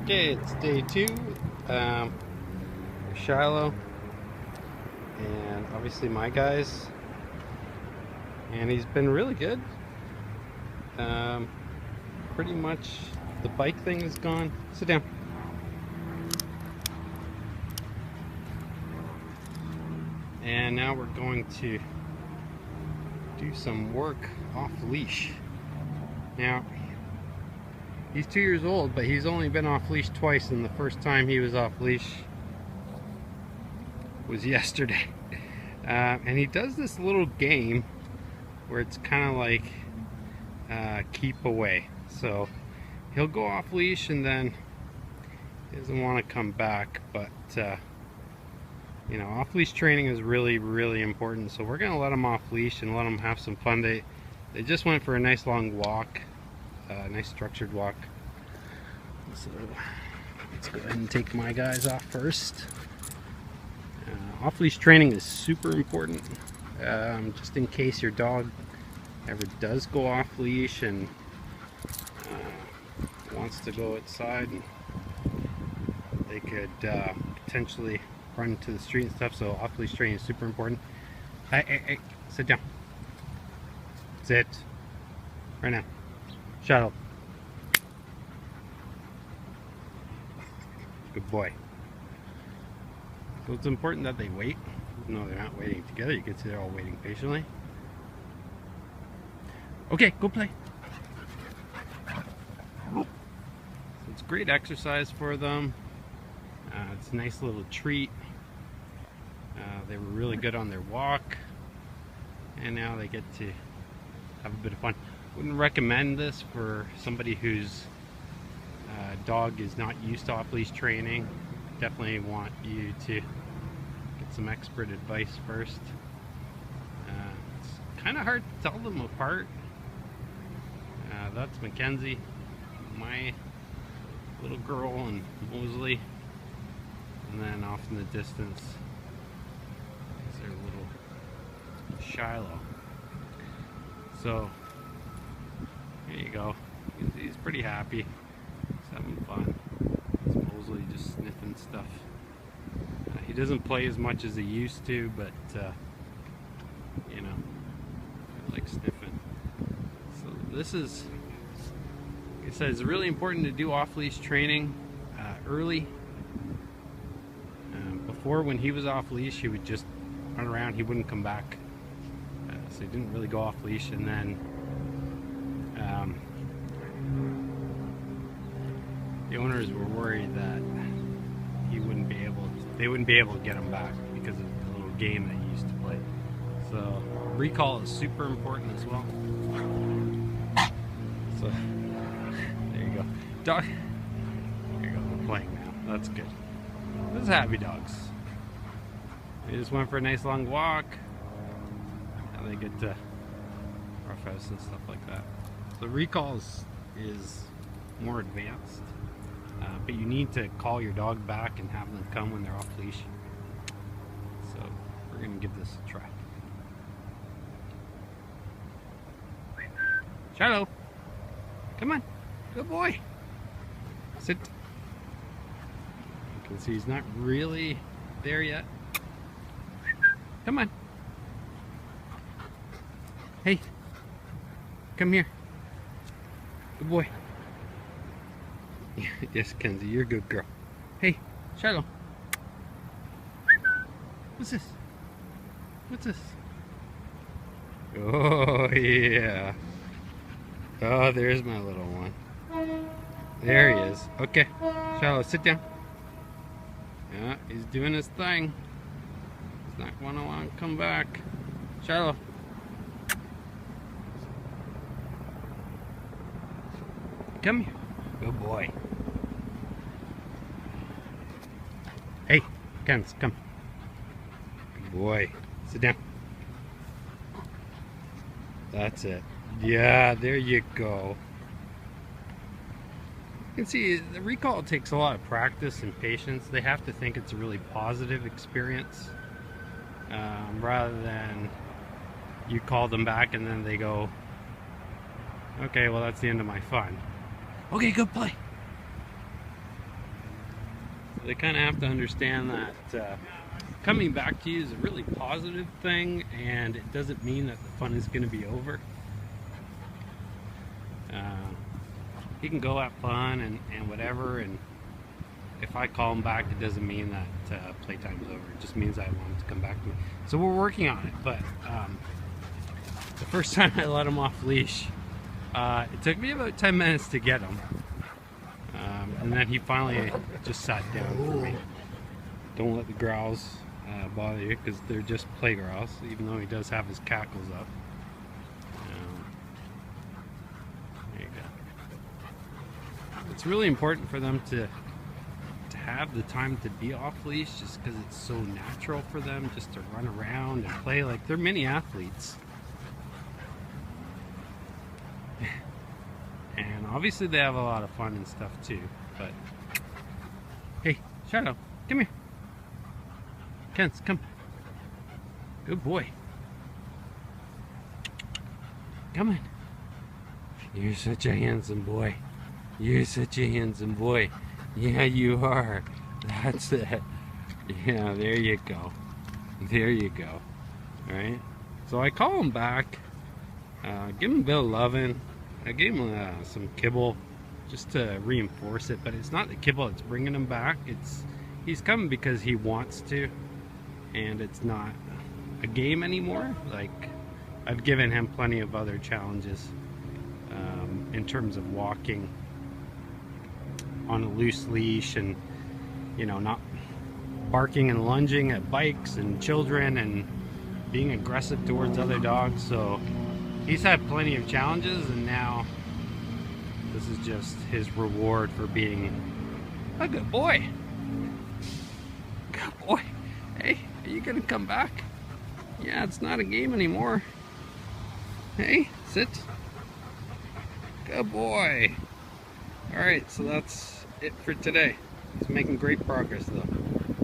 Okay, it's day 2, Shiloh, and obviously my guys, and he's been really good. Pretty much the bike thing is gone. Sit down. And now we're going to do some work off leash. Now, he's 2 years old, but he's only been off leash twice, and the first time he was off leash was yesterday. And he does this little game where it's kind of like keep away. So he'll go off leash and then he doesn't want to come back, but you know, off leash training is really important. So we're gonna let him off leash and let him have some fun. They just went for a nice long walk, nice structured walk. So let's go ahead and take my guys off first. Off leash training is super important, just in case your dog ever does go off leash and wants to go outside, and they could potentially run to the street and stuff. So off leash training is super important. Hey, sit down. Sit. Right now. Shut up. Good boy. So it's important that they wait. No, they're not waiting together. You can see they're all waiting patiently. Okay, go play. So it's great exercise for them. It's a nice little treat. They were really good on their walk, and now they get to have a bit of fun. Wouldn't recommend this for somebody whose dog is not used to off-leash training. Definitely want you to get some expert advice first. It's kind of hard to tell them apart. That's Mackenzie, my little girl, and Mosley, and then off in the distance is their little Shiloh. So there you go. He's pretty happy. He's having fun. It's Mosley just sniffing stuff. He doesn't play as much as he used to, but you know, I like sniffing. So this is, like I said, it's really important to do off-leash training early. Before, when he was off-leash, he would just run around. He wouldn't come back. So he didn't really go off-leash, and then the owners were worried that they wouldn't be able to get him back because of the little game that he used to play. So recall is super important as well. So there you go. Dog. There you go. They're playing now. That's good. This is happy dogs. They just went for a nice long walk. Now they get to roughhouse and stuff like that. The recall is more advanced, but you need to call your dog back and have them come when they're off leash. So we're gonna give this a try. Shiloh, come on, good boy. Sit. You can see he's not really there yet. Come on. Hey, come here. Good boy. Yes, Kenzie, you're a good girl. Hey, Shiloh. What's this? What's this? Oh, yeah. Oh, there's my little one. There he is. Okay, Shiloh, sit down. Yeah, he's doing his thing. He's not going to want to come back. Shiloh. Come here. Good boy. Hey, Kens, come. Good boy. Sit down. That's it. Yeah, there you go. You can see the recall takes a lot of practice and patience. They have to think it's a really positive experience, rather than you call them back and then they go, okay, well, that's the end of my fun. Okay, good play. They kind of have to understand that coming back to you is a really positive thing, and it doesn't mean that the fun is going to be over. He can go have fun and whatever, and if I call him back, it doesn't mean that playtime's over. It just means I want him to come back to me. So we're working on it, but the first time I let him off leash, it took me about 10 minutes to get him. And then he finally just sat down for me. Don't let the growls bother you, because they're just play growls, even though he does have his cackles up. There you go. It's really important for them to have the time to be off leash, just because it's so natural for them just to run around and play like they're mini athletes. And obviously they have a lot of fun and stuff too, but hey, Shiloh, come here. Kens, come. Good boy. Come on. You're such a handsome boy. You're such a handsome boy. Yeah, you are. That's it. Yeah, there you go. There you go. Alright? So I call him back. Give him a bit of loving. I gave him some kibble just to reinforce it, but it's not the kibble that's bringing him back. He's coming because he wants to, and it's not a game anymore. Like, I've given him plenty of other challenges in terms of walking on a loose leash, and you know, not barking and lunging at bikes and children and being aggressive towards other dogs. So he's had plenty of challenges, and now this is just his reward for being a good boy. Good boy. Hey, are you gonna come back? Yeah, it's not a game anymore. Hey, sit. Good boy. Alright, so that's it for today. He's making great progress though.